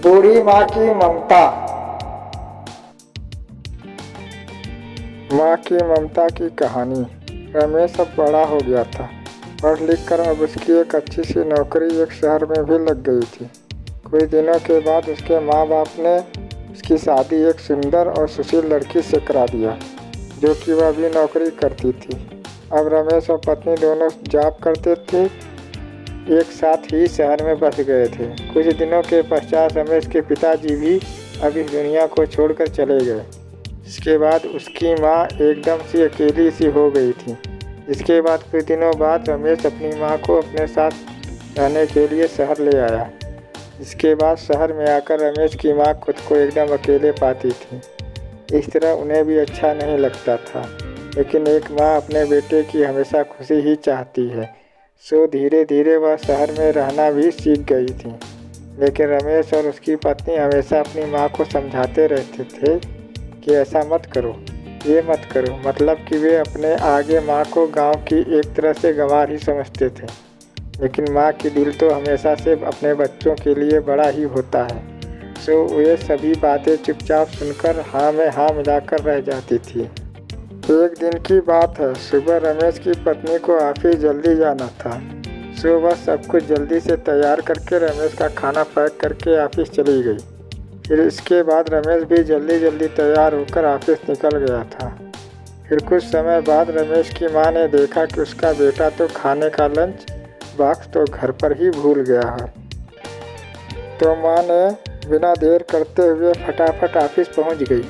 बूढ़ी माँ की ममता। माँ की ममता की कहानी। रमेश अब बड़ा हो गया था। पढ़ लिख कर अब उसकी एक अच्छी सी नौकरी एक शहर में भी लग गई थी। कुछ दिनों के बाद उसके माँ बाप ने उसकी शादी एक सुंदर और सुशील लड़की से करा दिया, जो कि वह भी नौकरी करती थी। अब रमेश और पत्नी दोनों जॉब करते थे, एक साथ ही शहर में बस गए थे। कुछ दिनों के पश्चात रमेश के पिताजी भी अब इस दुनिया को छोड़कर चले गए। इसके बाद उसकी माँ एकदम से अकेली सी हो गई थी। इसके बाद कुछ दिनों बाद रमेश अपनी माँ को अपने साथ रहने के लिए शहर ले आया। इसके बाद शहर में आकर रमेश की माँ खुद को एकदम अकेले पाती थी। इस तरह उन्हें भी अच्छा नहीं लगता था, लेकिन एक माँ अपने बेटे की हमेशा खुशी ही चाहती है। सो धीरे धीरे वह शहर में रहना भी सीख गई थी। लेकिन रमेश और उसकी पत्नी हमेशा अपनी माँ को समझाते रहते थे कि ऐसा मत करो, ये मत करो। मतलब कि वे अपने आगे माँ को गांव की एक तरह से गंवार ही समझते थे। लेकिन माँ की दिल तो हमेशा से अपने बच्चों के लिए बड़ा ही होता है। सो वे सभी बातें चुपचाप सुनकर हाँ में हाँ मिलाकर रह जाती थी। एक दिन की बात है, सुबह रमेश की पत्नी को ऑफिस जल्दी जाना था। सो वह सब कुछ जल्दी से तैयार करके रमेश का खाना पैक करके ऑफिस चली गई। फिर इसके बाद रमेश भी जल्दी जल्दी तैयार होकर ऑफिस निकल गया था। फिर कुछ समय बाद रमेश की माँ ने देखा कि उसका बेटा तो खाने का लंच बॉक्स तो घर पर ही भूल गया है। तो माँ ने बिना देर करते हुए फटाफट ऑफिस पहुँच गई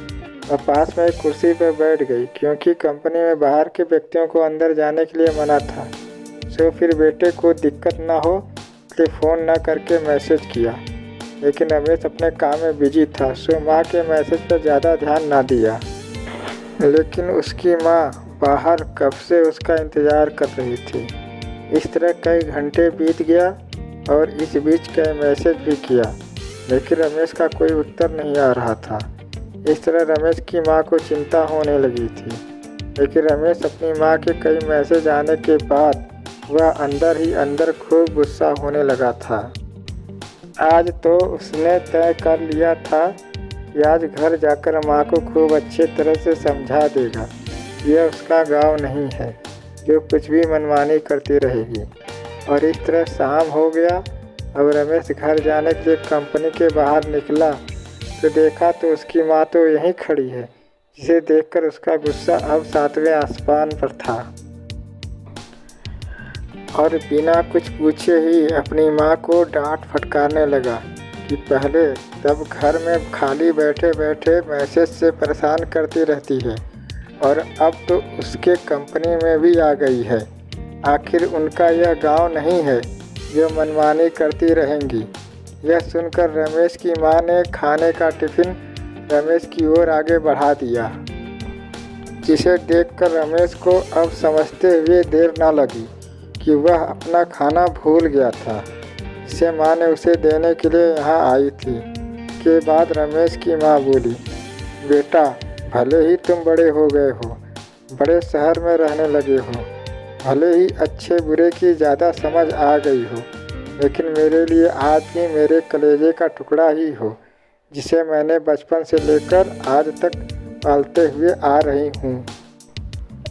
और पास में एक कुर्सी पर बैठ गई, क्योंकि कंपनी में बाहर के व्यक्तियों को अंदर जाने के लिए मना था। सो फिर बेटे को दिक्कत ना हो इसलिए फ़ोन ना करके मैसेज किया। लेकिन रमेश अपने काम में बिजी था, सो माँ के मैसेज पर ज़्यादा ध्यान ना दिया। लेकिन उसकी माँ बाहर कब से उसका इंतज़ार कर रही थी। इस तरह कई घंटे बीत गया और इस बीच कई मैसेज भी किया, लेकिन रमेश का कोई उत्तर नहीं आ रहा था। इस तरह रमेश की माँ को चिंता होने लगी थी। लेकिन रमेश अपनी माँ के कई मैसेज आने के बाद वह अंदर ही अंदर खूब गुस्सा होने लगा था। आज तो उसने तय कर लिया था कि आज घर जाकर माँ को खूब अच्छे तरह से समझा देगा। यह उसका गांव नहीं है जो कुछ भी मनमानी करती रहेगी। और इस तरह शाम हो गया। अब रमेश घर जाने के लिए कंपनी के बाहर निकला तो देखा तो उसकी माँ तो यहीं खड़ी है, जिसे देखकर उसका गुस्सा अब 7वें आसमान पर था। और बिना कुछ पूछे ही अपनी माँ को डांट फटकारने लगा कि पहले तब घर में खाली बैठे बैठे मैसेज से परेशान करती रहती है और अब तो उसके कंपनी में भी आ गई है। आखिर उनका यह गांव नहीं है जो मनमानी करती रहेंगी। यह सुनकर रमेश की माँ ने खाने का टिफ़िन रमेश की ओर आगे बढ़ा दिया, जिसे देखकर रमेश को अब समझते हुए देर न लगी कि वह अपना खाना भूल गया था, जिसे माँ ने उसे देने के लिए यहाँ आई थी। के बाद रमेश की माँ बोली, बेटा भले ही तुम बड़े हो गए हो, बड़े शहर में रहने लगे हो, भले ही अच्छे बुरे की ज़्यादा समझ आ गई हो, लेकिन मेरे लिए आज भी मेरे कलेजे का टुकड़ा ही हो, जिसे मैंने बचपन से लेकर आज तक पालते हुए आ रही हूँ।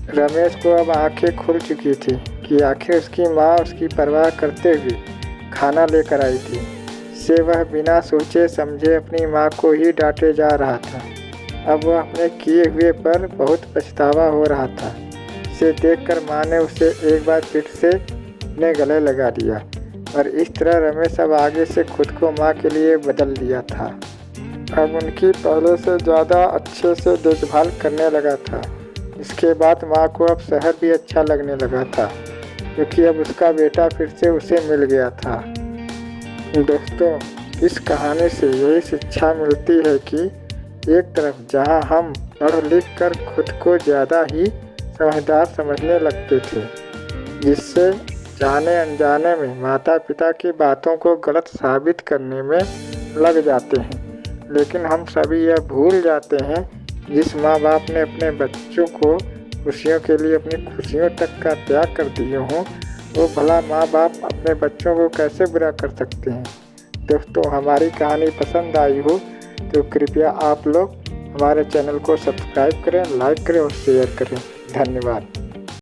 रमेश को अब आंखें खुल चुकी थी कि आखिर उसकी माँ उसकी परवाह करते हुए खाना लेकर आई थी। से वह बिना सोचे समझे अपनी माँ को ही डांटे जा रहा था। अब वह अपने किए हुए पर बहुत पछतावा हो रहा था। इसे देखकर माँ ने उसे एक बार फिर से अपने गले लगा दिया और इस तरह रमेश अब आगे से खुद को माँ के लिए बदल दिया था। अब उनकी पहले से ज़्यादा अच्छे से देखभाल करने लगा था। इसके बाद माँ को अब शहर भी अच्छा लगने लगा था, क्योंकि अब उसका बेटा फिर से उसे मिल गया था। दोस्तों, इस कहानी से यही शिक्षा मिलती है कि एक तरफ जहाँ हम पढ़ लिख कर खुद को ज़्यादा ही समझदार समझने लगते थे, जिससे जाने अनजाने में माता पिता की बातों को गलत साबित करने में लग जाते हैं, लेकिन हम सभी यह भूल जाते हैं जिस माँ बाप ने अपने बच्चों को खुशियों के लिए अपनी खुशियों तक का त्याग कर दिए हों, वो भला माँ बाप अपने बच्चों को कैसे बुरा कर सकते हैं। दोस्तों हमारी कहानी पसंद आई हो तो कृपया आप लोग हमारे चैनल को सब्सक्राइब करें, लाइक करें और शेयर करें। धन्यवाद।